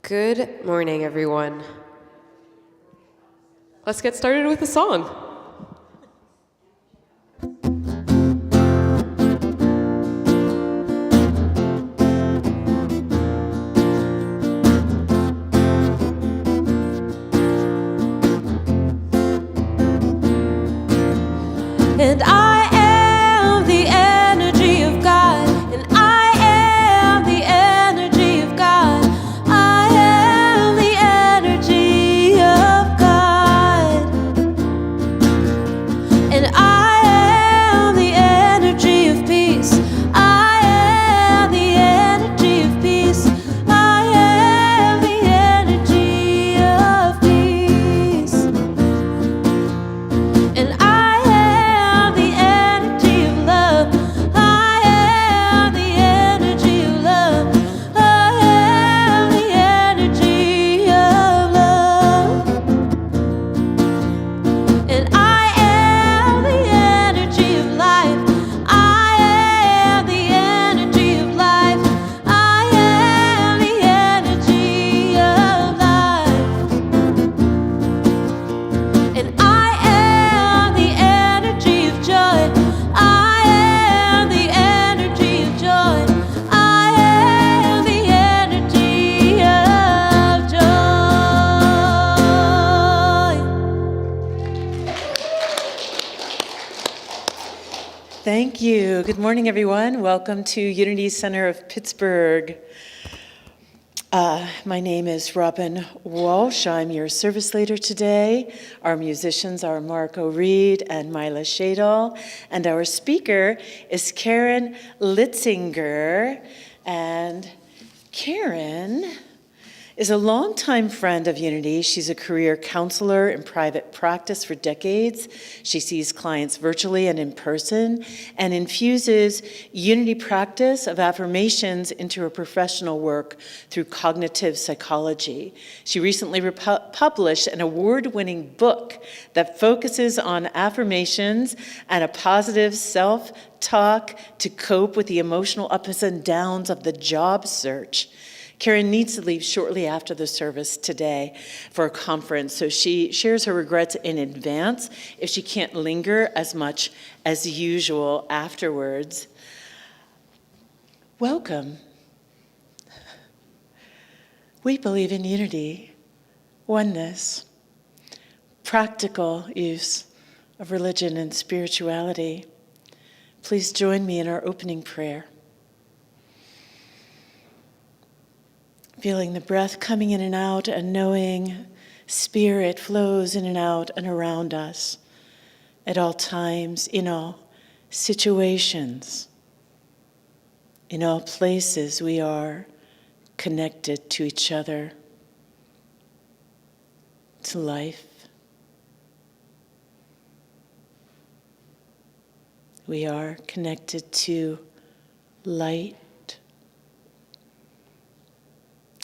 Good morning, everyone. Let's get started with a song. And I am the energy of God, and I am the energy of God. I am the energy of God, and I am the energy of peace. I am the energy of peace. I am the energy of peace, and I am the energy of love. I am the energy of love. I am the energy of love, and I am the energy of life. I am the energy of life. I am the energy of life, and I am the energy of joy. I am the energy of joy. I am the energy of joy. Thank you. Good morning, everyone. Welcome to Unity Center of Pittsburgh. My name is Robin Walsh. I'm your service leader today. Our musicians are Marco Reed and Mila Shadle, and our speaker is Karen Litzinger. And Karen is a longtime friend of Unity. She's a career counselor in private practice for decades. She sees clients virtually and in person and infuses Unity practice of affirmations into her professional work through cognitive psychology. She recently published an award-winning book that focuses on affirmations and a positive self-talk to cope with the emotional ups and downs of the job search. Karen needs to leave shortly after the service today for a conference, so she shares her regrets in advance if she can't linger as much as usual afterwards. Welcome. We believe in unity, oneness, practical use of religion and spirituality. Please join me in our opening prayer. Feeling the breath coming in and out and knowing spirit flows in and out and around us at all times, in all situations, in all places we are connected to each other, to life. We are connected to light.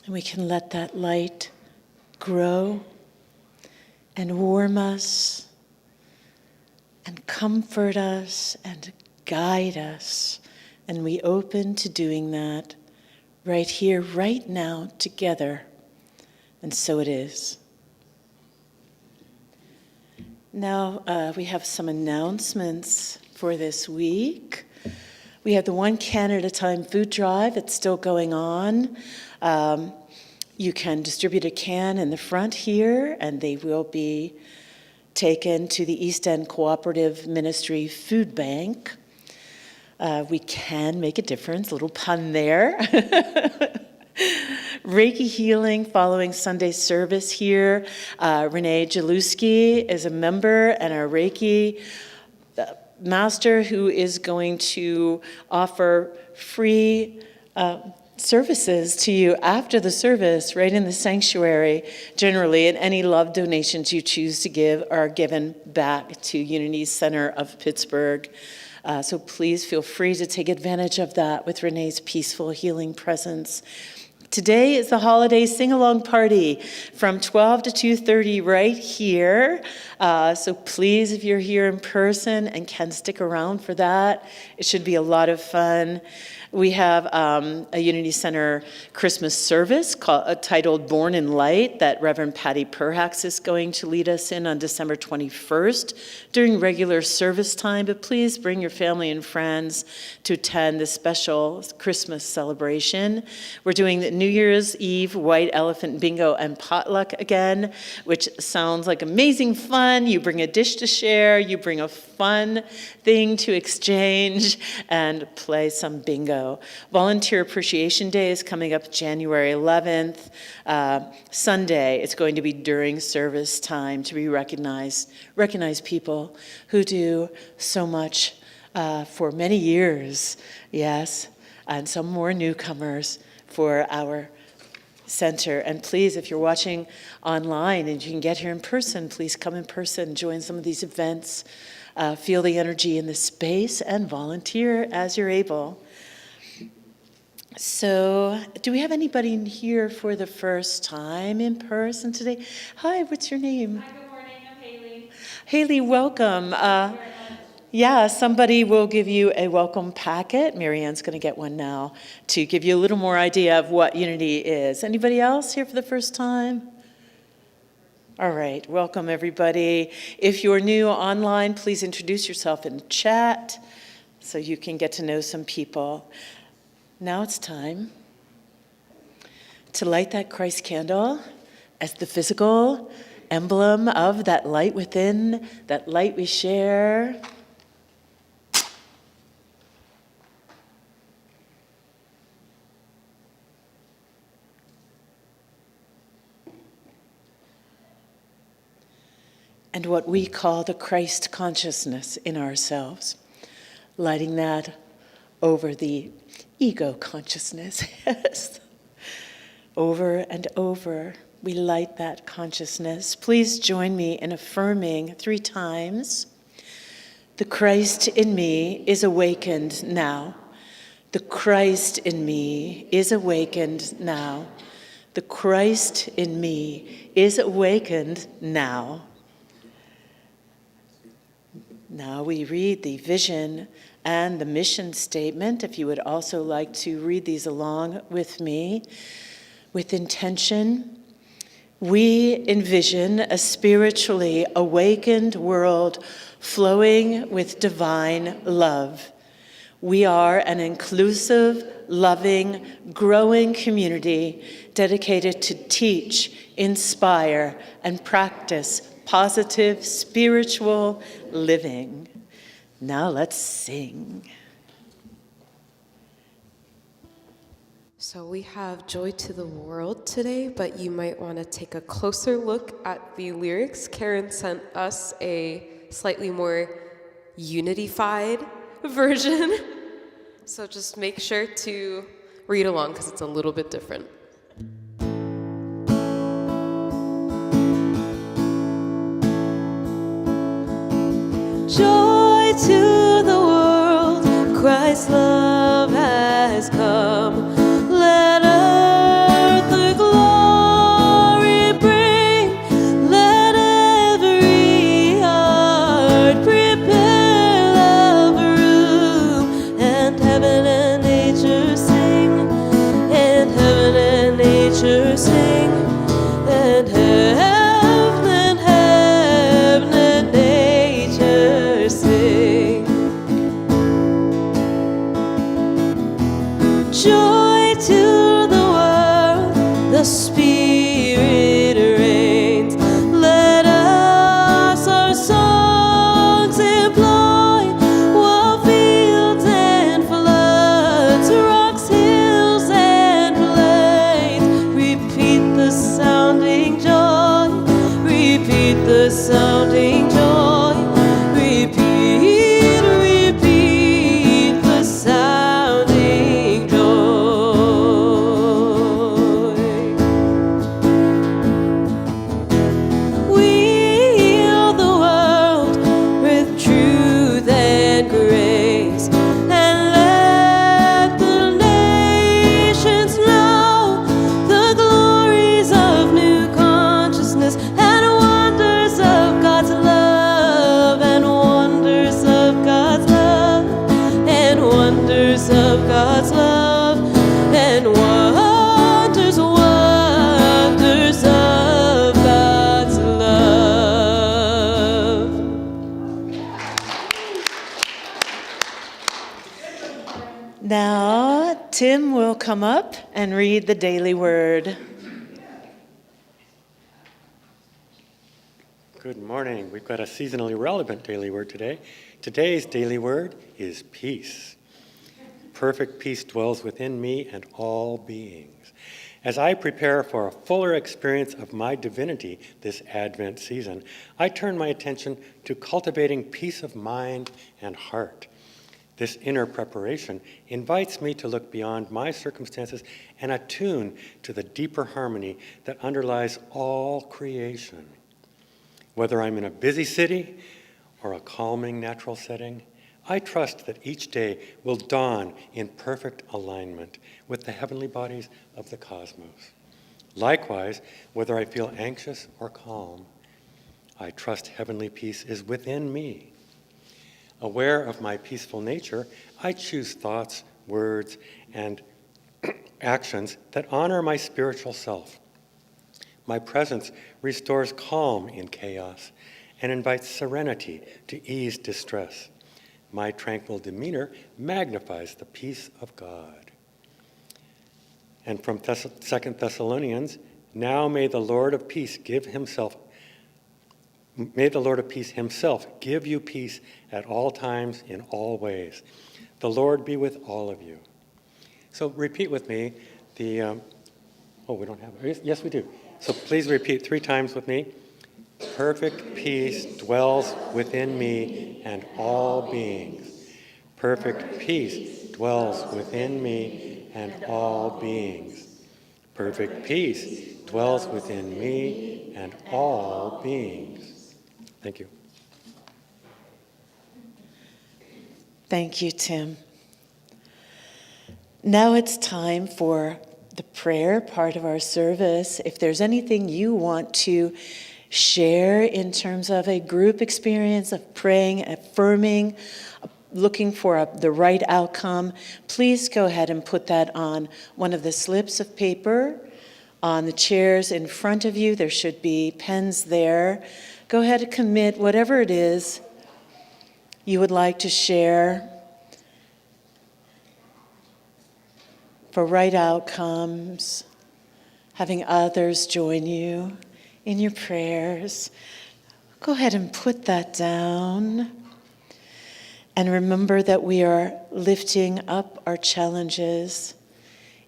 And we can let that light grow and warm us and comfort us and guide us. And we open to doing that right here, right now, together. And so it is. Now we have some announcements for this week. We have the One Can at a Time food drive. It's still going on. You can distribute a can in the front here, and they will be taken to the East End Cooperative Ministry Food Bank. We can make a difference, a little pun there. Reiki healing following Sunday service here. Renee Jaluski is a member and a Reiki master who is going to offer free services to you after the service, right in the sanctuary, generally, and any love donations you choose to give are given back to Unity Center of Pittsburgh. So please feel free to take advantage of that with Renee's peaceful healing presence. Today is the holiday sing-along party from 12 to 2:30 right here. So please, if you're here in person and can stick around for that, it should be a lot of fun. We have a Unity Center Christmas service titled Born in Light that Reverend Patty Perhacs is going to lead us in on December 21st during regular service time. But please bring your family and friends to attend this special Christmas celebration. We're doing the New Year's Eve White Elephant Bingo and Potluck again, which sounds like amazing fun. You bring a dish to share, you bring a fun thing to exchange, and play some bingo. Volunteer Appreciation Day is coming up January 11th. Sunday, it's going to be during service time to be recognize people who do so much for many years, yes, and some more newcomers for our center. And please, if you're watching online and you can get here in person, please come in person, join some of these events, feel the energy in the space, and volunteer as you're able. So, do we have anybody in here for the first time in person today? Hi, what's your name? Hi, good morning. I'm Haley. Haley, welcome. Yeah, somebody will give you a welcome packet. Marianne's going to get one now to give you a little more idea of what Unity is. Anybody else here for the first time? All right, welcome everybody. If you're new online, please introduce yourself in the chat so you can get to know some people. Now it's time to light that Christ candle as the physical emblem of that light within, that light we share. And what we call the Christ consciousness in ourselves, lighting that over the ego consciousness, yes. Over and over, we light that consciousness. Please join me in affirming 3 times. The Christ in me is awakened now. The Christ in me is awakened now. The Christ in me is awakened now. Now we read the vision and the mission statement. If you would also like to read these along with me, with intention. We envision a spiritually awakened world flowing with divine love. We are an inclusive, loving, growing community dedicated to teach, inspire, and practice positive spiritual living. Now let's sing. So we have Joy to the World today, but you might want to take a closer look at the lyrics. Karen sent us a slightly more unitified version. So just make sure to read along because it's a little bit different. Joy to the world, Christ's love has come. Let earth the glory bring. Let every heart prepare love room. And heaven and nature sing. And heaven and nature sing. And heaven and nature sing. Joy to the world, the Spirit reigns. Let us our songs employ, while fields and floods, rocks, hills, and plains repeat the sounding joy. Repeat the sounding joy. Repeat the sounding joy. wonders of God's love, and wonders of God's love. Now, Tim will come up and read the daily word. Good morning. We've got a seasonally relevant daily word today. Today's daily word is peace. Perfect peace dwells within me and all beings. As I prepare for a fuller experience of my divinity this Advent season, I turn my attention to cultivating peace of mind and heart. This inner preparation invites me to look beyond my circumstances and attune to the deeper harmony that underlies all creation. Whether I'm in a busy city or a calming natural setting, I trust that each day will dawn in perfect alignment with the heavenly bodies of the cosmos. Likewise, whether I feel anxious or calm, I trust heavenly peace is within me. Aware of my peaceful nature, I choose thoughts, words, and actions that honor my spiritual self. My presence restores calm in chaos and invites serenity to ease distress. My tranquil demeanor magnifies the peace of God. And from 2 Thessalonians, now may the Lord of peace himself give you peace at all times in all ways. The Lord be with all of you. So repeat with me we don't have it. Yes, we do. So please repeat 3 times with me. Perfect peace dwells within me and all beings. Perfect peace dwells within me and all beings. Perfect peace dwells within me and all beings. Thank you. Thank you, Tim. Now it's time for the prayer part of our service. If there's anything you want to share in terms of a group experience of praying, affirming, looking for the right outcome, please go ahead and put that on one of the slips of paper on the chairs in front of you. There should be pens there. Go ahead and commit whatever it is you would like to share for right outcomes, having others join you in your prayers. Go ahead and put that down. And remember that we are lifting up our challenges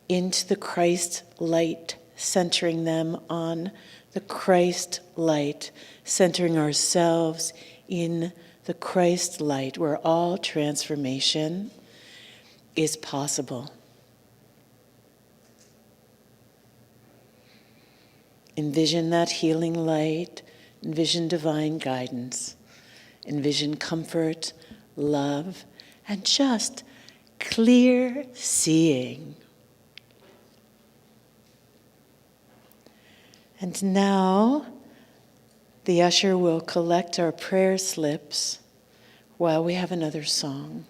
into the Christ light, centering them on the Christ light, centering ourselves in the Christ light, where all transformation is possible. Envision that healing light, envision divine guidance, envision comfort, love, and just clear seeing. And now, the usher will collect our prayer slips while we have another song.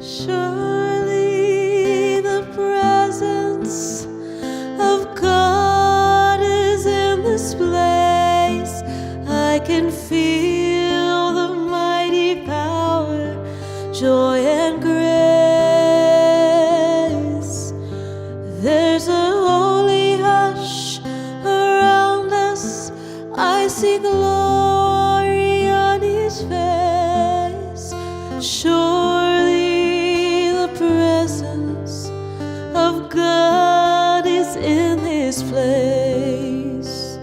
Surely the presence of God is in this place. I can feel the mighty power, joy and grace. There's a holy hush around us. I see glory on His face. Surely the presence of God is in this place.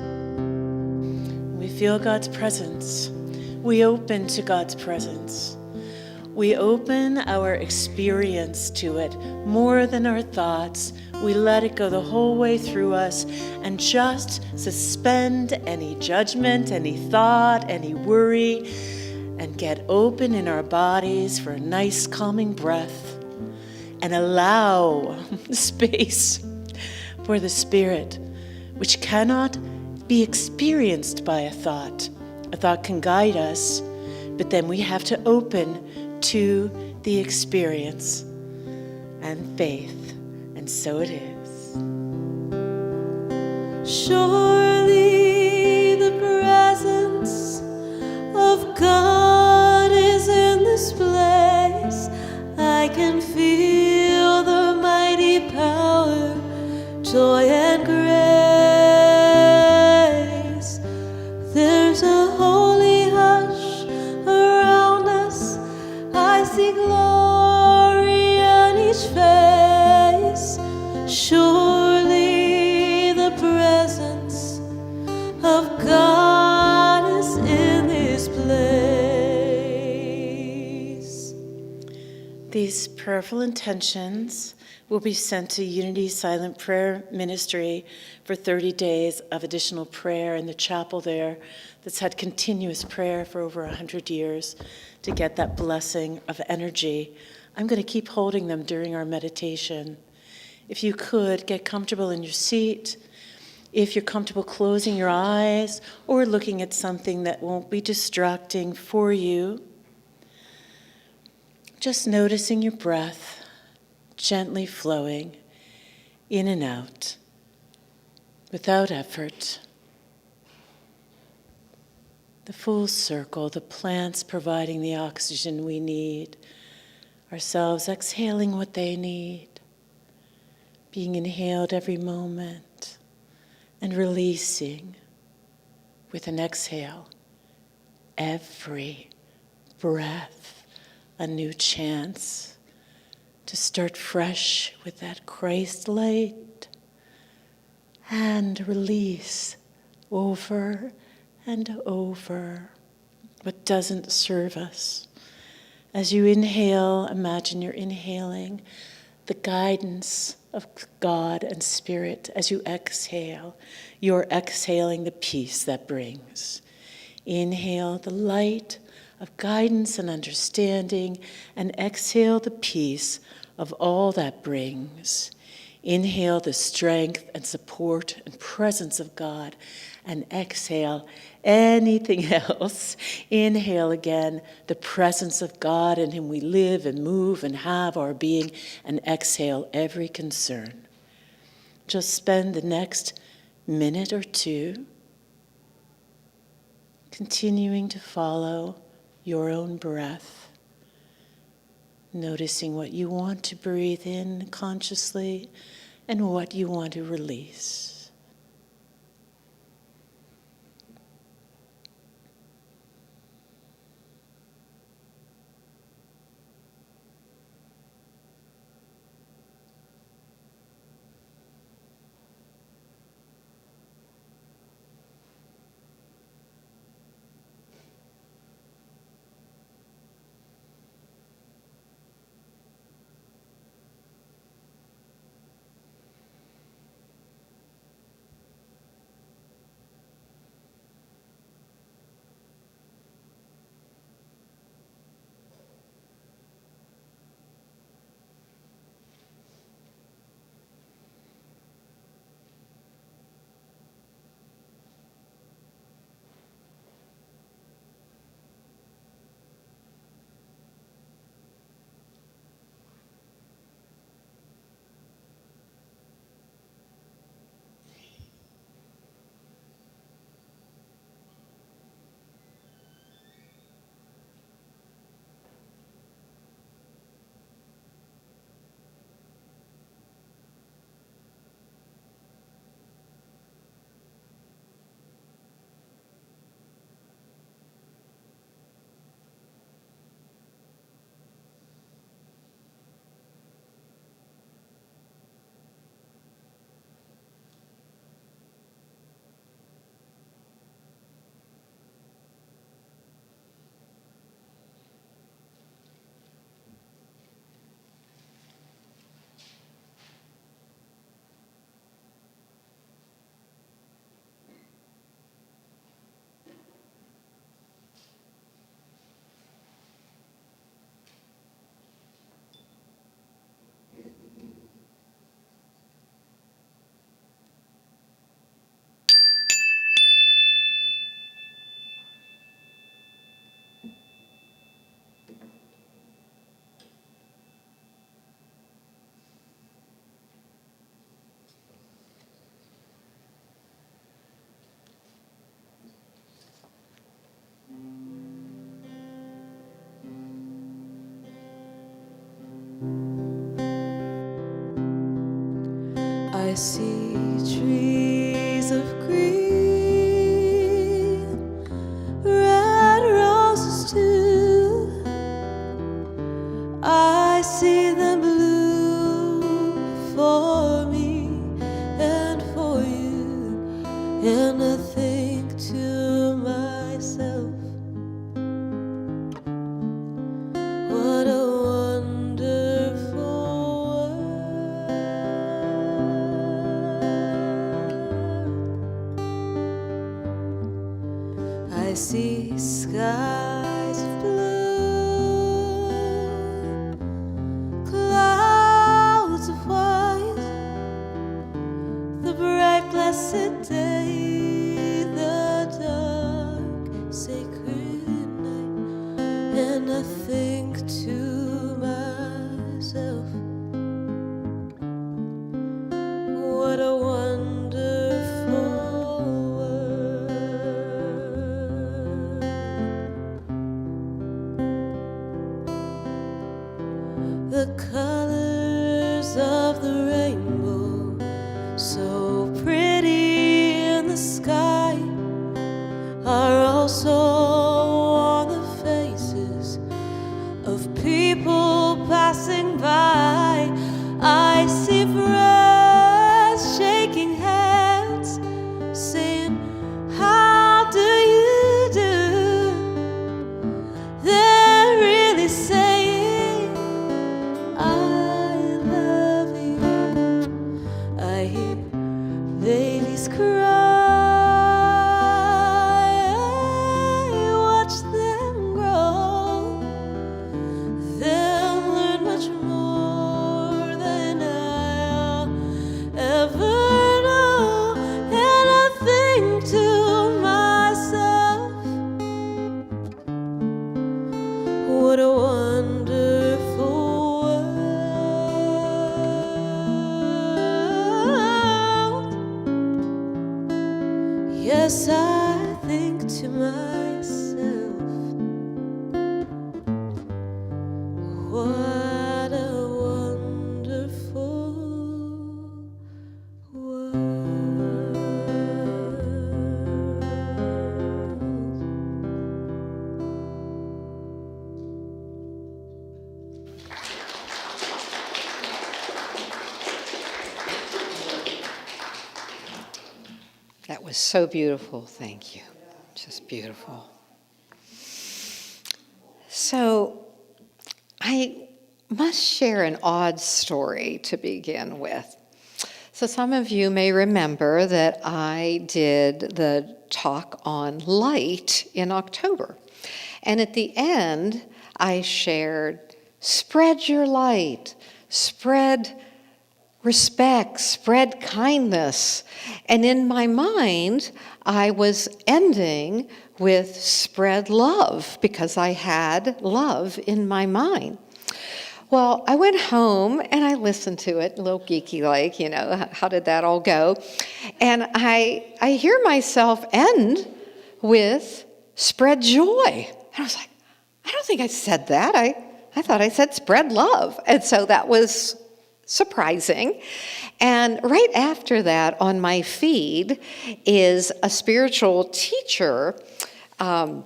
We feel God's presence. We open to God's presence. We open our experience to it more than our thoughts. We let it go the whole way through us and just suspend any judgment, any thought, any worry, and get open in our bodies for a nice calming breath and allow space for the Spirit, which cannot be experienced by a thought. A thought can guide us, but then we have to open to the experience and faith, and so it is. Surely the presence of God is in this place. I can feel the mighty power, joy and grace. There's a holy hush around us. I see glory on each face. Surely the presence of God is in this place. These prayerful intentions will be sent to Unity Silent Prayer Ministry for 30 days of additional prayer in the chapel there that's had continuous prayer for over 100 years to get that blessing of energy. I'm going to keep holding them during our meditation. If you could, get comfortable in your seat. If you're comfortable closing your eyes or looking at something that won't be distracting for you, just noticing your breath gently flowing in and out without effort. The full circle, the plants providing the oxygen we need, ourselves exhaling what they need, being inhaled every moment and releasing with an exhale. Every breath, a new chance to start fresh with that Christ light and release over and over what doesn't serve us. As you inhale, imagine you're inhaling the guidance of God and Spirit. As you exhale, you're exhaling the peace that brings. Inhale the light of guidance and understanding, and exhale the peace of all that brings. Inhale the strength and support and presence of God, and exhale anything else. Inhale again the presence of God in whom we live and move and have our being, and exhale every concern. Just spend the next minute or two continuing to follow your own breath, noticing what you want to breathe in consciously and what you want to release. I see trees of green, red roses too. I see them bloom for me and for you, and I think to myself, what a wonderful world. I see skies of blue, clouds of white, the bright blessed day, the dark sacred night, and I think to myself, what a wonderful world. The colors of the rainbow, so pretty in the sky, are also on the faces of people passing by. I see friends shaking hands, saying, how do you do? They're really saying, I love you. I hear babies cry, watch them grow. They'll learn much more than I'll ever know. And I think to myself, what a wonderful world. Yes, I think to myself, what a wonderful world. That was so beautiful. Thank you. Just beautiful. So I must share an odd story to begin with. So some of you may remember that I did the talk on light in October. And at the end, I shared, spread your light, spread respect, spread kindness. And in my mind, I was ending with spread love because I had love in my mind. Well, I went home and I listened to it, a little geeky like, how did that all go? And I hear myself end with spread joy. And I was like, I don't think I said that. I thought I said spread love. And so that was surprising. And right after that on my feed is a spiritual teacher, a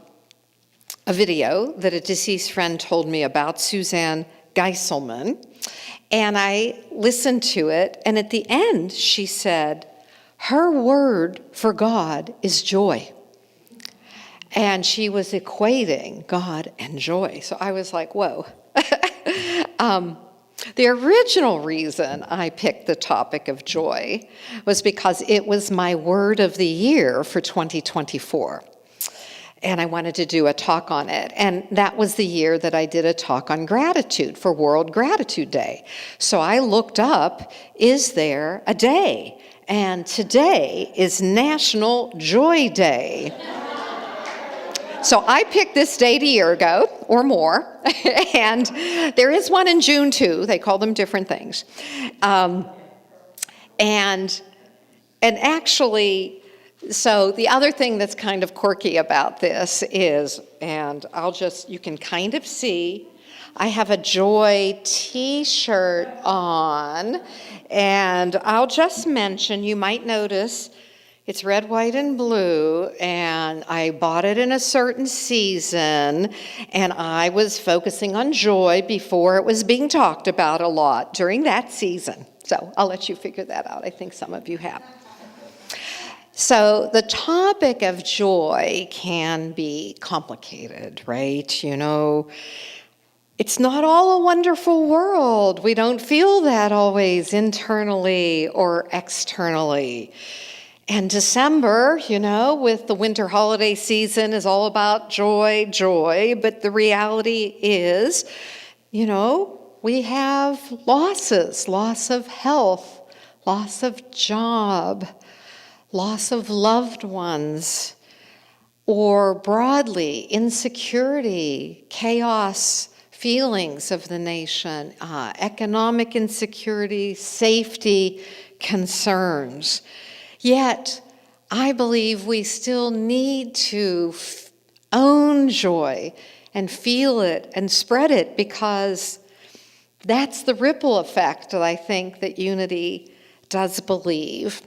video that a deceased friend told me about, Suzanne Geiselman. And I listened to it, and at the end she said, her word for God is joy. And she was equating God and joy. So I was like, whoa. The original reason I picked the topic of joy was because it was my word of the year for 2024. And I wanted to do a talk on it. And that was the year that I did a talk on gratitude for World Gratitude Day. So I looked up, is there a day? And today is National Joy Day. So I picked this date a year ago, or more, and there is one in June too. They call them different things. And actually, so the other thing that's kind of quirky about this is, and you can kind of see, I have a joy t-shirt on, and I'll just mention, you might notice it's red, white, and blue, and I bought it in a certain season, and I was focusing on joy before it was being talked about a lot during that season. So I'll let you figure that out. I think some of you have. So the topic of joy can be complicated, right? You know, it's not all a wonderful world. We don't feel that always internally or externally. And December, you know, with the winter holiday season is all about joy, joy. But the reality is, you know, we have losses, loss of health, loss of job, loss of loved ones, or broadly, insecurity, chaos, feelings of the nation, economic insecurity, safety concerns. Yet, I believe we still need to own joy and feel it and spread it, because that's the ripple effect that I think that unity does believe.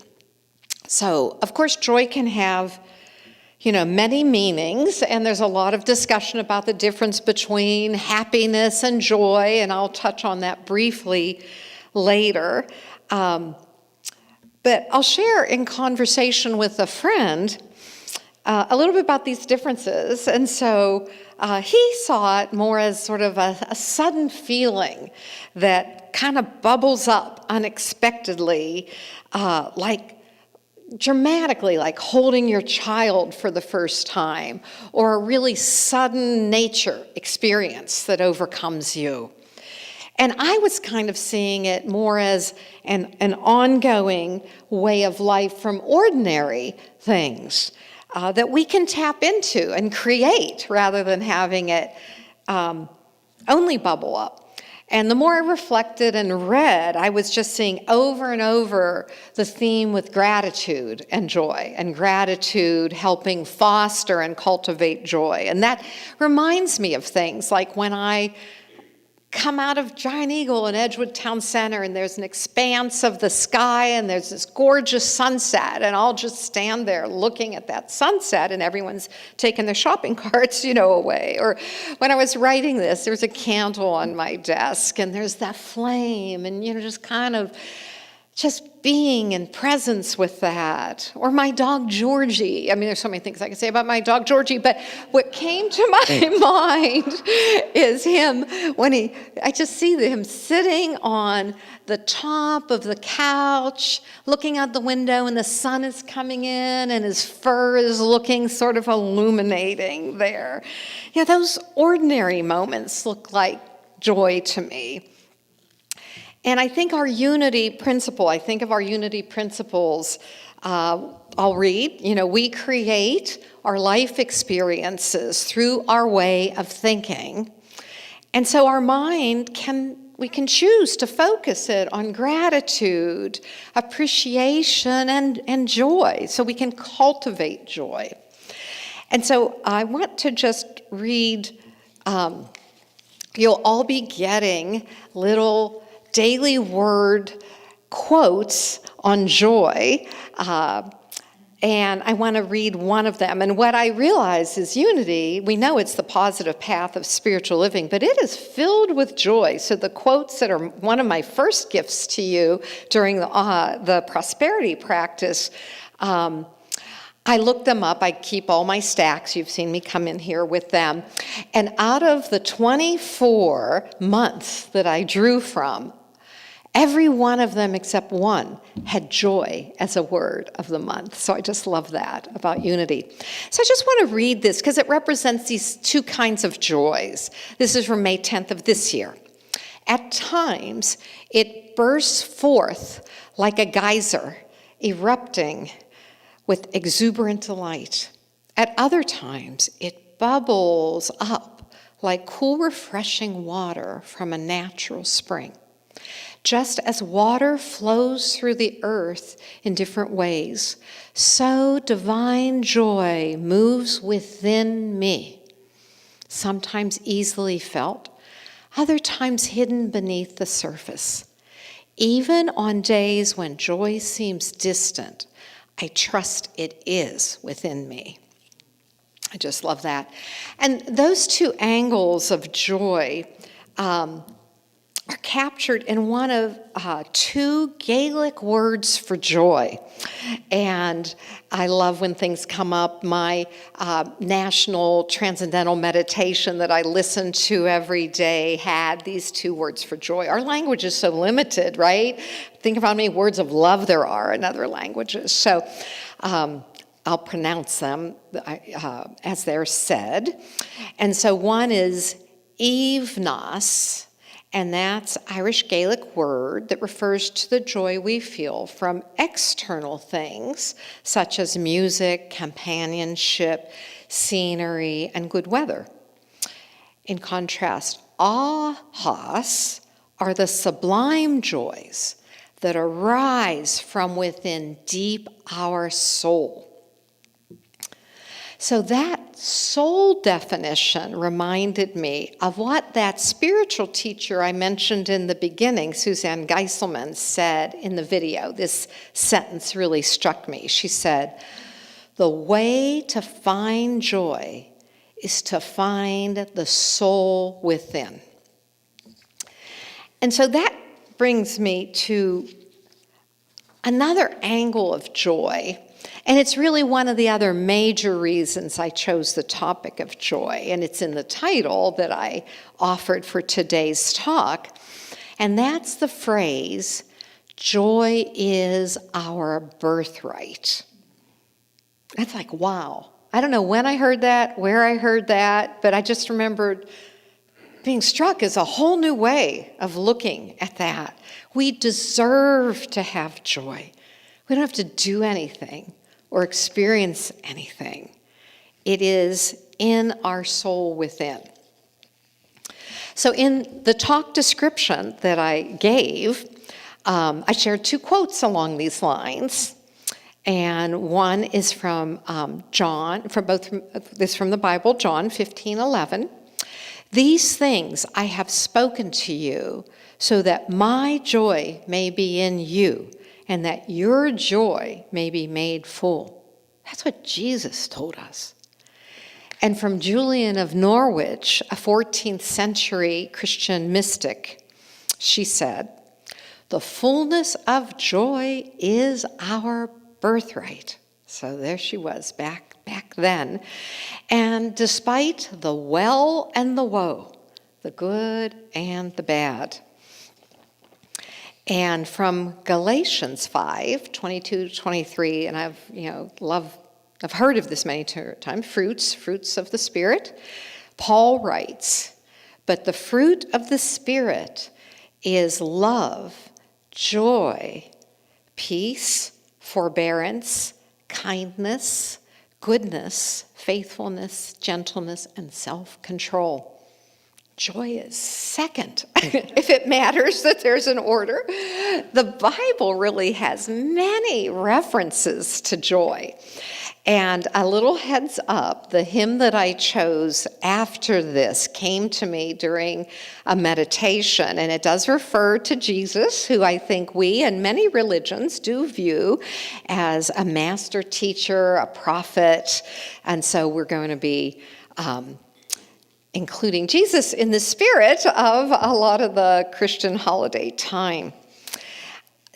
So, of course, joy can have, you know, many meanings, and there's a lot of discussion about the difference between happiness and joy, and I'll touch on that briefly later. But I'll share in conversation with a friend a little bit about these differences. And so he saw it more as sort of a sudden feeling that kind of bubbles up unexpectedly, like dramatically, like holding your child for the first time, or a really sudden nature experience that overcomes you. And I was kind of seeing it more as an ongoing way of life from ordinary things that we can tap into and create, rather than having it only bubble up. And the more I reflected and read, I was just seeing over and over the theme with gratitude and joy, and gratitude helping foster and cultivate joy. And that reminds me of things like when I come out of Giant Eagle in Edgewood Town Center, and there's an expanse of the sky, and there's this gorgeous sunset, and I'll just stand there looking at that sunset, and everyone's taking their shopping carts, you know, away. Or when I was writing this, there's a candle on my desk, and there's that flame, and, you know, just kind of just being in presence with that. Or my dog, Georgie. I mean, there's so many things I can say about my dog, Georgie, but what came to my mind is him when I just see him sitting on the top of the couch, looking out the window, and the sun is coming in, and his fur is looking sort of illuminating there. Yeah, those ordinary moments look like joy to me. And I think our unity principle, I think of our unity principles, I'll read, you know, we create our life experiences through our way of thinking. And so our mind we can choose to focus it on gratitude, appreciation, and joy, so we can cultivate joy. And so I want to just read, you'll all be getting little daily word quotes on joy, and I want to read one of them. And what I realize is unity, we know it's the positive path of spiritual living, but it is filled with joy. So the quotes that are one of my first gifts to you during the prosperity practice, I looked them up. I keep all my stacks. You've seen me come in here with them. And out of the 24 months that I drew from, every one of them except one had joy as a word of the month. So I just love that about unity. So I just want to read this because it represents these two kinds of joys. This is from May 10th of this year. At times, it bursts forth like a geyser, erupting with exuberant delight. At other times, it bubbles up like cool, refreshing water from a natural spring. Just as water flows through the earth in different ways, so divine joy moves within me, sometimes easily felt, other times hidden beneath the surface. Even on days when joy seems distant, I trust it is within me. I just love that. And those two angles of joy are captured in one of two Gaelic words for joy. And I love when things come up. My national transcendental meditation that I listen to every day had these two words for joy. Our language is so limited, right? Think of how many words of love there are in other languages. So I'll pronounce them as they're said. And so one is evenas, and that's Irish Gaelic word that refers to the joy we feel from external things, such as music, companionship, scenery, and good weather. In contrast, ahas are the sublime joys that arise from within deep our soul. So that soul definition reminded me of what that spiritual teacher I mentioned in the beginning, Suzanne Geiselman, said in the video. This sentence really struck me. She said, "The way to find joy is to find the soul within." And so that brings me to another angle of joy. And it's really one of the other major reasons I chose the topic of joy. And it's in the title that I offered for today's talk. And that's the phrase, joy is our birthright. That's like, wow. I don't know when I heard that, where I heard that, but I just remembered being struck as a whole new way of looking at that. We deserve to have joy. We don't have to do anything or experience anything. It is in our soul within. So in the talk description that I gave, I shared two quotes along these lines. And one is from John, from the Bible, John 15:11. "These things I have spoken to you so that my joy may be in you and that your joy may be made full." That's what Jesus told us. And from Julian of Norwich, a 14th century Christian mystic, she said, "The fullness of joy is our birthright." So there she was back then. And despite the well and the woe, the good and the bad. And from Galatians 5:22-23, and I've heard of this many times, fruits of the Spirit. Paul writes, "But the fruit of the Spirit is love, joy, peace, forbearance, kindness, goodness, faithfulness, gentleness, and self-control." Joy is second, if it matters that there's an order. The Bible really has many references to joy. And a little heads up, the hymn that I chose after this came to me during a meditation, and it does refer to Jesus, who I think we and many religions do view as a master teacher, a prophet, and so we're going to be including Jesus in the spirit of a lot of the Christian holiday time.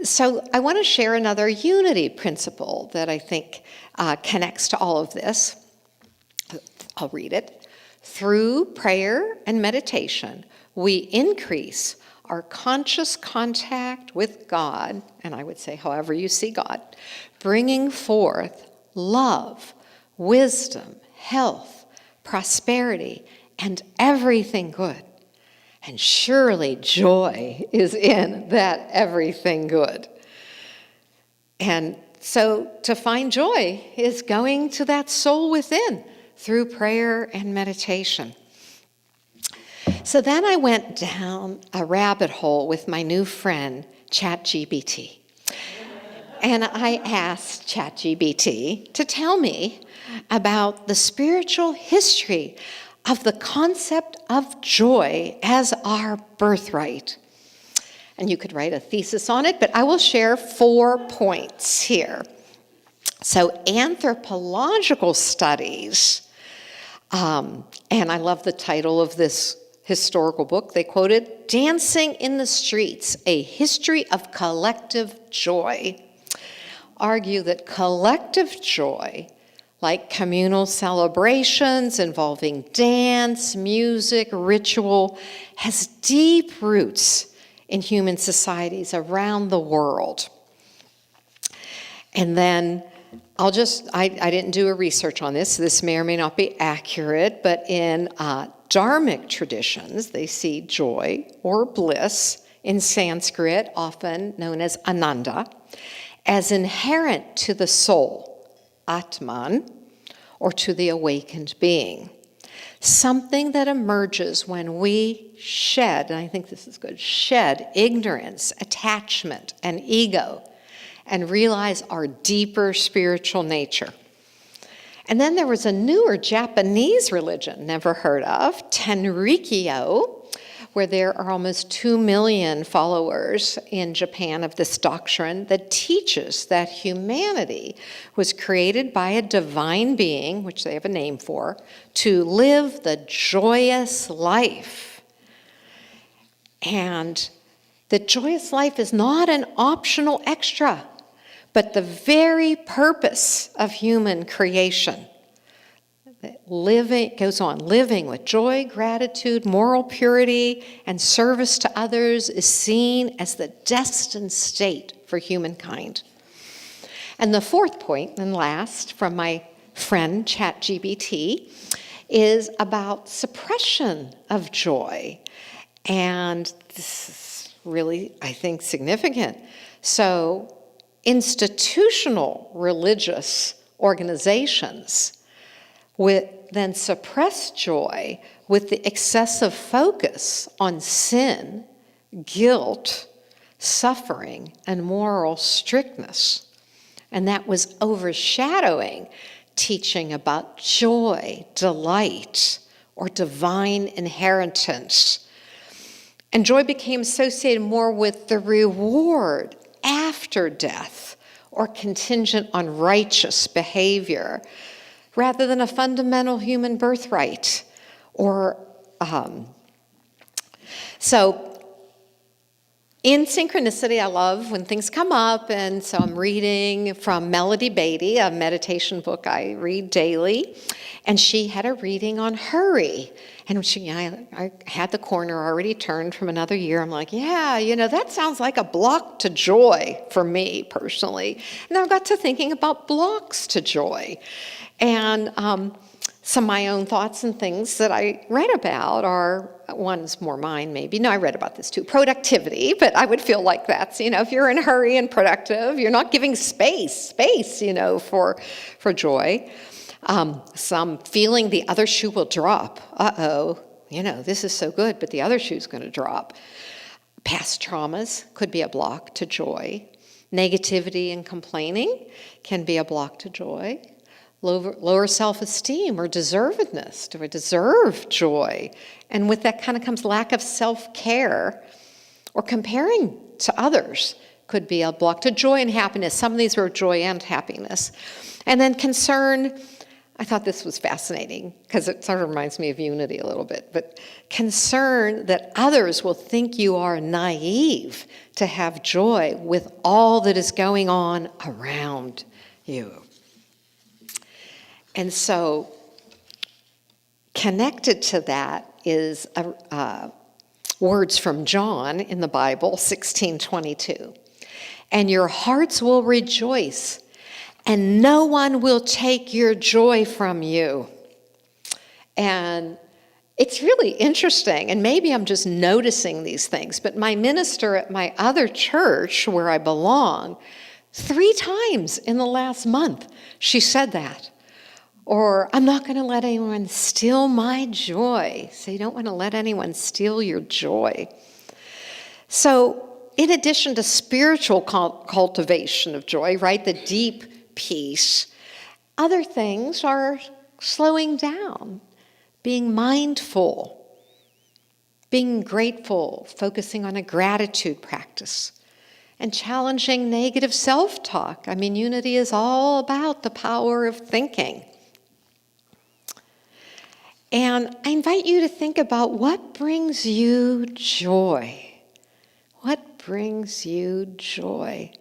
So I want to share another unity principle that I think connects to all of this. I'll read it. "Through prayer and meditation, we increase our conscious contact with God," and I would say however you see God, "bringing forth love, wisdom, health, prosperity, and everything good. And surely joy is in that everything good." And so to find joy is going to that soul within through prayer and meditation. So then I went down a rabbit hole with my new friend, ChatGPT. And I asked ChatGPT to tell me about the spiritual history of the concept of joy as our birthright. And you could write a thesis on it, but I will share 4 points here. So anthropological studies, and I love the title of this historical book. They quoted, Dancing in the Streets, A History of Collective Joy, argue that collective joy, like communal celebrations involving dance, music, ritual, has deep roots in human societies around the world. And then I didn't do a research on this, so this may or may not be accurate, but in Dharmic traditions, they see joy or bliss in Sanskrit, often known as ananda, as inherent to the soul, Atman, or to the awakened being. Something that emerges when we shed, and I think this is good, shed ignorance, attachment, and ego, and realize our deeper spiritual nature. And then there was a newer Japanese religion, never heard of, Tenrikyo, where there are almost 2 million followers in Japan of this doctrine that teaches that humanity was created by a divine being, which they have a name for, to live the joyous life. And the joyous life is not an optional extra, but the very purpose of human creation. Living with joy, gratitude, moral purity, and service to others is seen as the destined state for humankind. And the 4th point, and last, from my friend ChatGPT, is about suppression of joy. And this is really, I think, significant. So, institutional religious organizations then suppress joy with the excessive focus on sin, guilt, suffering, and moral strictness. And that was overshadowing teaching about joy, delight, or divine inheritance. And joy became associated more with the reward after death or contingent on righteous behavior, rather than a fundamental human birthright. So in synchronicity, I love when things come up, and so I'm reading from Melody Beatty, a meditation book I read daily, and she had a reading on hurry. And I had the corner already turned from another year. I'm like, yeah, that sounds like a block to joy for me personally. And I got to thinking about blocks to joy. And some of my own thoughts and things that I read about are, one's more mine maybe. No, I read about this too. Productivity, but I would feel like that's, if you're in a hurry and productive, you're not giving space, for joy. Some feeling the other shoe will drop. This is so good, but the other shoe's going to drop. Past traumas could be a block to joy. Negativity and complaining can be a block to joy. Lower self-esteem or deservedness. Do I deserve joy? And with that kind of comes lack of self-care or comparing to others could be a block to joy and happiness. Some of these were joy and happiness. And then concern, I thought this was fascinating because it sort of reminds me of unity a little bit, but concern that others will think you are naive to have joy with all that is going on around you. And so connected to that is words from John in the Bible, 16:22. And your hearts will rejoice, and no one will take your joy from you. And it's really interesting, and maybe I'm just noticing these things, but my minister at my other church where I belong, 3 times in the last month, she said that. Or, I'm not going to let anyone steal my joy. So you don't want to let anyone steal your joy. So in addition to spiritual cultivation of joy, right, the deep peace, other things are slowing down. being mindful, being grateful, focusing on a gratitude practice, and challenging negative self-talk. I mean, unity is all about the power of thinking. And I invite you to think about what brings you joy. What brings you joy?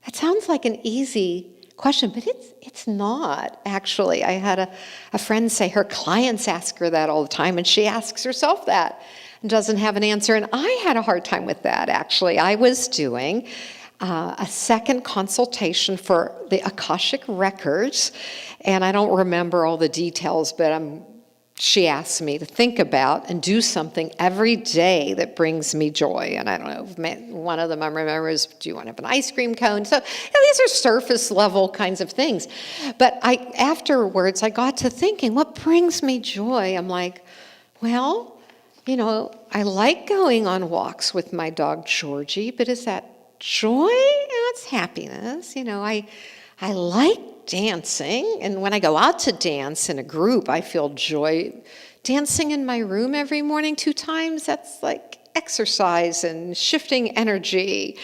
That sounds like an easy question, but it's not, actually. I had a friend say her clients ask her that all the time, and she asks herself that and doesn't have an answer. And I had a hard time with that, actually. I was doing a second consultation for the Akashic Records, and I don't remember all the details, but she asked me to think about and do something every day that brings me joy. And I don't know, one of them I remember is, do you want to have an ice cream cone? So these are surface level kinds of things. But afterwards, I got to thinking, what brings me joy? I'm like, well, I like going on walks with my dog, Georgie, but is that joy? It's happiness. I like dancing, and when I go out to dance in a group, I feel joy. Dancing in my room every morning 2 times, that's like exercise and shifting energy.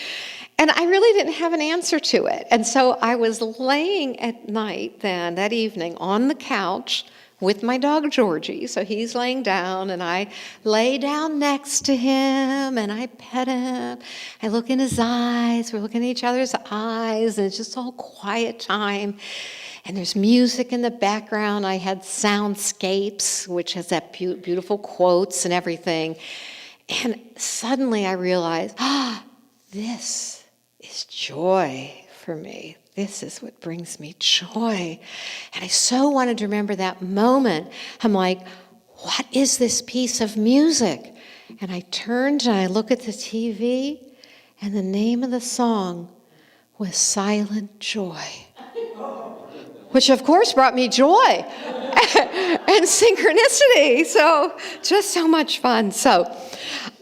And I really didn't have an answer to it. And so I was laying at night then, that evening, on the couch with my dog Georgie. So he's laying down, and I lay down next to him, and I pet him. I look in his eyes. We're looking at each other's eyes, and it's just all quiet time. And there's music in the background. I had soundscapes, which has that beautiful quotes and everything. And suddenly I realized, this is joy for me. This is what brings me joy. And I so wanted to remember that moment. I'm like, what is this piece of music? And I turned and I look at the TV, and the name of the song was Silent Joy, which of course brought me joy and synchronicity. So just so much fun. So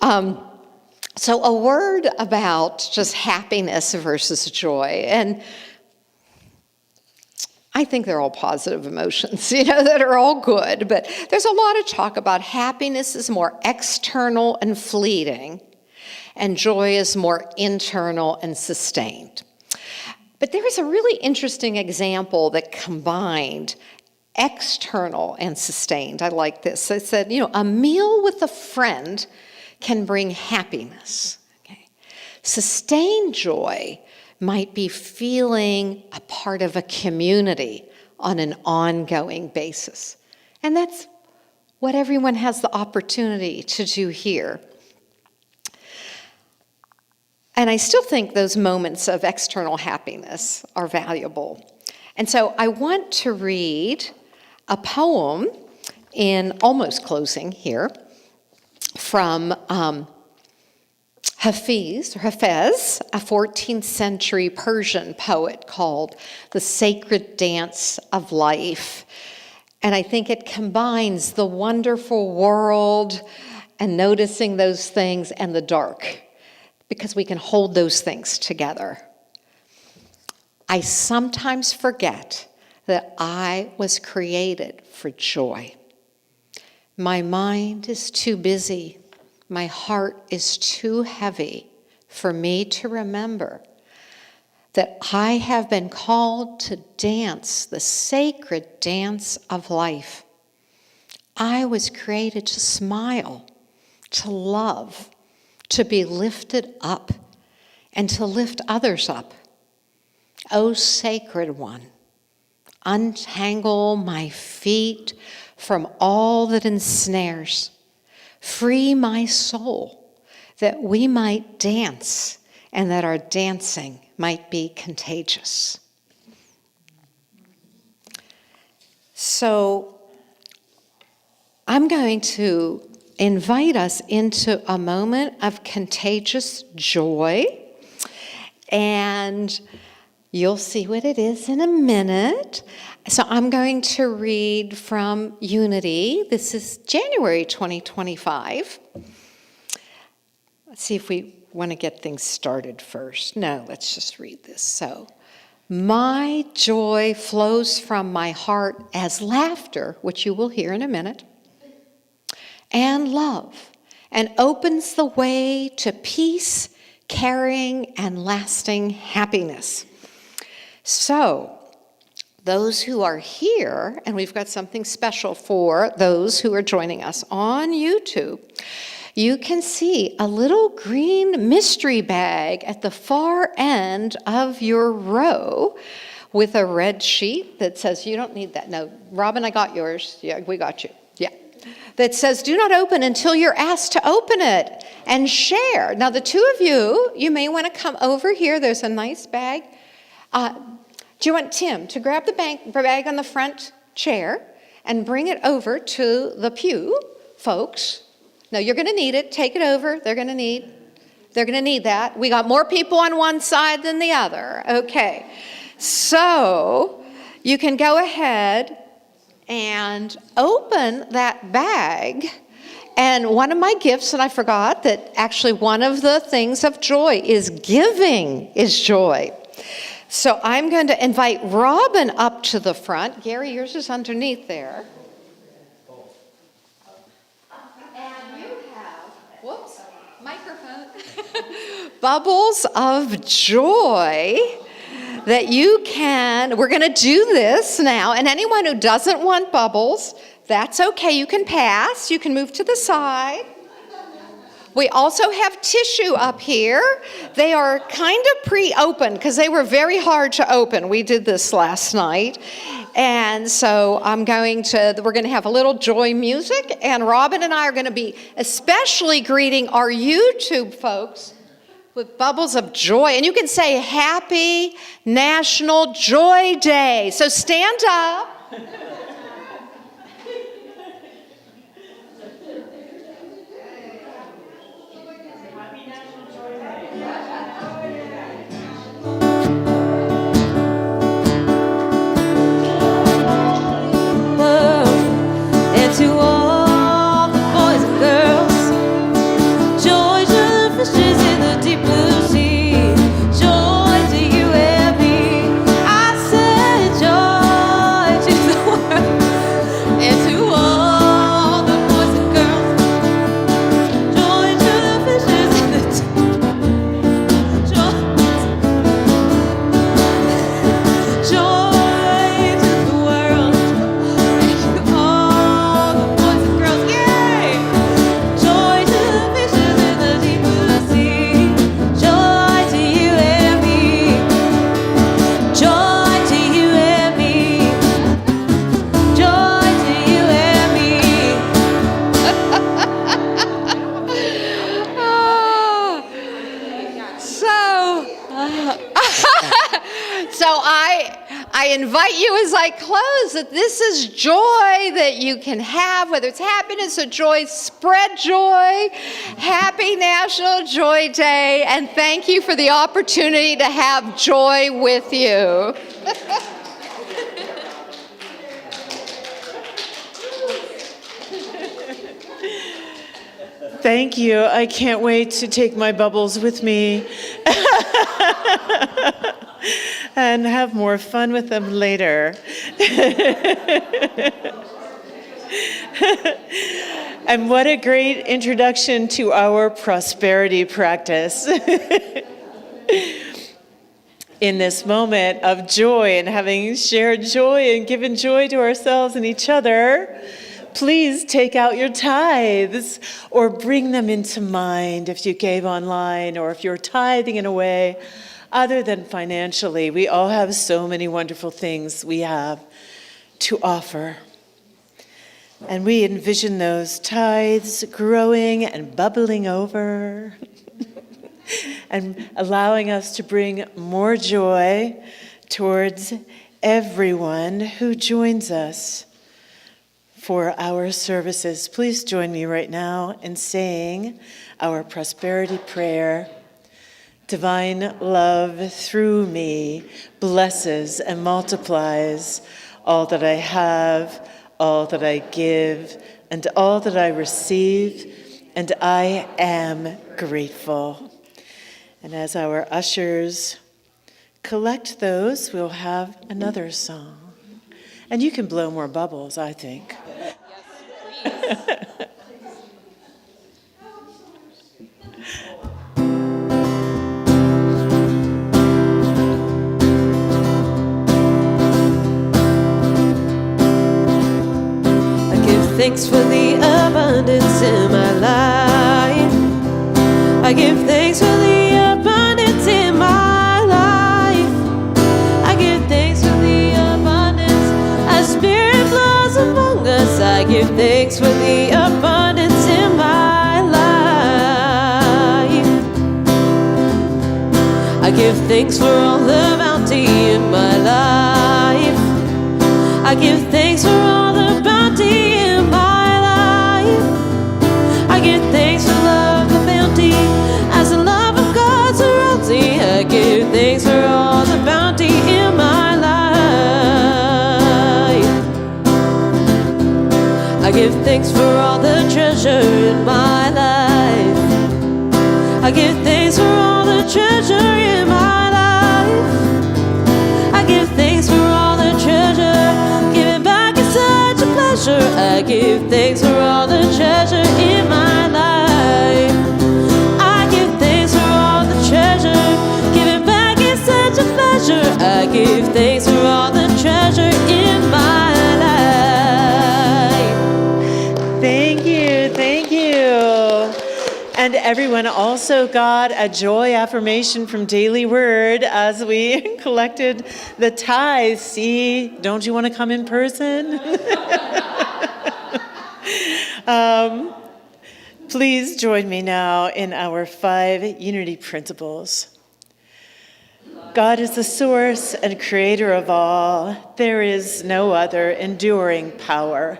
a word about just happiness versus joy. And I think they're all positive emotions, that are all good. But there's a lot of talk about happiness is more external and fleeting, and joy is more internal and sustained. But there was a really interesting example that combined external and sustained. I like this. It said, a meal with a friend can bring happiness. Okay. Sustained joy might be feeling a part of a community on an ongoing basis. And that's what everyone has the opportunity to do here. And I still think those moments of external happiness are valuable. And so I want to read a poem in almost closing here from Hafez, a 14th century Persian poet, called The Sacred Dance of Life. And I think it combines the wonderful world and noticing those things and the dark, because we can hold those things together. I sometimes forget that I was created for joy. My mind is too busy. My heart is too heavy for me to remember that I have been called to dance the sacred dance of life. I was created to smile, to love, to be lifted up, and to lift others up. O sacred one, untangle my feet from all that ensnares. Free my soul, that we might dance, and that our dancing might be contagious. So I'm going to invite us into a moment of contagious joy, and you'll see what it is in a minute. So I'm going to read from Unity. This is January 2025. Let's see if we want to get things started first. No, let's just read this. So, my joy flows from my heart as laughter, which you will hear in a minute. and love, and opens the way to peace, caring, and lasting happiness. So, those who are here, and we've got something special for those who are joining us on YouTube, you can see a little green mystery bag at the far end of your row with a red sheet that says, you don't need that. No, Robin, I got yours. Yeah, we got you. Yeah. That says, do not open until you're asked to open it, and share. Now, the two of you, you may want to come over here. There's a nice bag. Do you want Tim to grab the bag on the front chair and bring it over to the pew, folks? No, you're going to need it. Take it over. They're going to need that. We got more people on one side than the other. Okay. So you can go ahead and open that bag. And one of my gifts, and I forgot that actually one of the things of joy is giving is joy. So I'm going to invite Robin up to the front. Gary, yours is underneath there. And you have, microphone. Bubbles of joy that you can, we're going to do this now. And anyone who doesn't want bubbles, that's okay. You can pass. You can move to the side. We also have tissue up here. They are kind of pre-opened because they were very hard to open. We did this last night. And so we're going to have a little joy music, and Robin and I are going to be especially greeting our YouTube folks with bubbles of joy. And you can say Happy National Joy Day. So stand up. To all the boys and girls, joy to the fishes in the deep blue sea, joy to you and me. I said joy to the world, and to all the boys and girls, joy to the fishes in the deep, joy to the world, and to all. So I invite you as I close that this is joy that you can have, whether it's happiness or joy, spread joy. Happy National Joy Day, and thank you for the opportunity to have joy with you. Thank you. I can't wait to take my bubbles with me and have more fun with them later. And what a great introduction to our prosperity practice. In this moment of joy and having shared joy and given joy to ourselves and each other, please take out your tithes or bring them into mind if you gave online or if you're tithing in a way other than financially. We all have so many wonderful things we have to offer. And we envision those tithes growing and bubbling over and allowing us to bring more joy towards everyone who joins us for our services. Please join me right now in saying our prosperity prayer. Divine love through me blesses and multiplies all that I have, all that I give, and all that I receive, and I am grateful. And as our ushers collect those, we'll have another song. And you can blow more bubbles, I think. Yes, please. thanks for the abundance in my life. I give thanks for the abundance in my life. I give thanks for the abundance as Spirit flows among us. I give thanks for the abundance in my life. I give thanks for all the bounty in my life. I give thanks for all the bounty in my life. I give thanks for love, the bounty, as the love of God surrounds me. I give thanks for all the bounty in my life. I give thanks for all the treasure in my life. I give thanks for all the treasure in my life. I give thanks for all the treasure. Giving back is such a pleasure. I give thanks for all the treasure in my life. I give thanks for all the treasure. Giving back is such a pleasure. I give thanks for all the treasure in my life. Thank you, thank you. And everyone also got a joy affirmation from Daily Word as we collected the tithes. See, don't you want to come in person? Please join me now in our 5 unity principles. God is the source and creator of all. There is no other enduring power.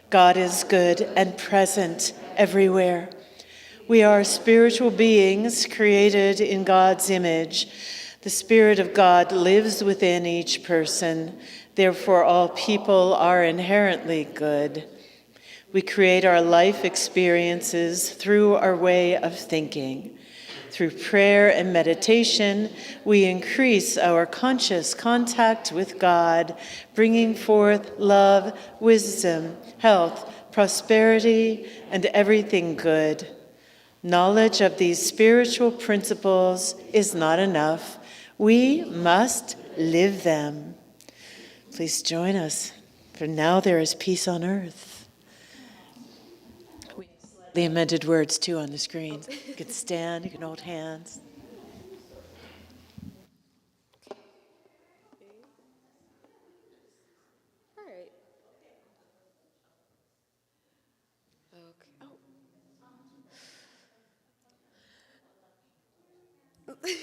God is good and present everywhere. We are spiritual beings created in God's image. The Spirit of God lives within each person. Therefore, all people are inherently good. We create our life experiences through our way of thinking. Through prayer and meditation, we increase our conscious contact with God, bringing forth love, wisdom, health, prosperity, and everything good. Knowledge of these spiritual principles is not enough. We must live them. Please join us, for now there is peace on earth. The amended words, too, on the screen. You can stand, you can hold hands. All right. Okay.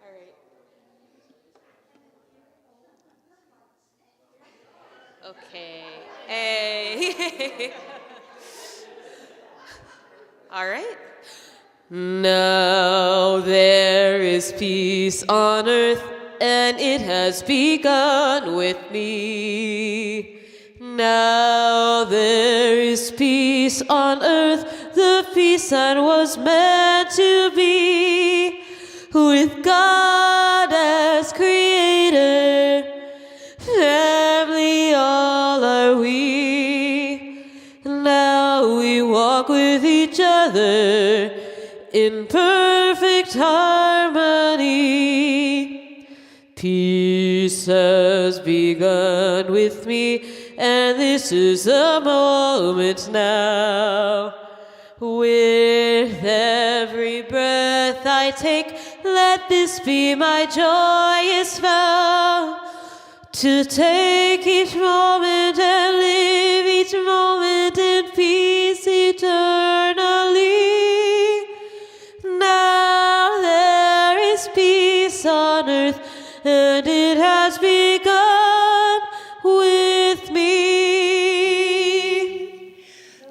All right. Okay. Hey. All right. Now there is peace on earth, and it has begun with me. Now there is peace on earth, the peace that was meant to be, with God as creator, family all are we. Now we walk with each other in perfect harmony. Peace has begun with me, and this is the moment now. With every breath I take, let this be my joyous vow, to take each moment and live each moment in peace eternally. Now there is peace on earth, and it has begun with me.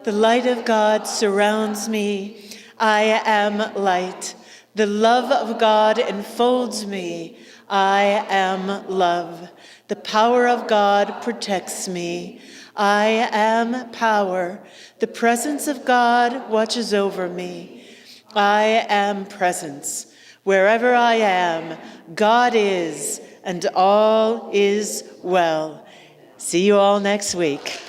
The light of God surrounds me. I am light. The love of God enfolds me. I am love. The power of God protects me. I am power. The presence of God watches over me. I am presence. Wherever I am, God is, and all is well. See you all next week.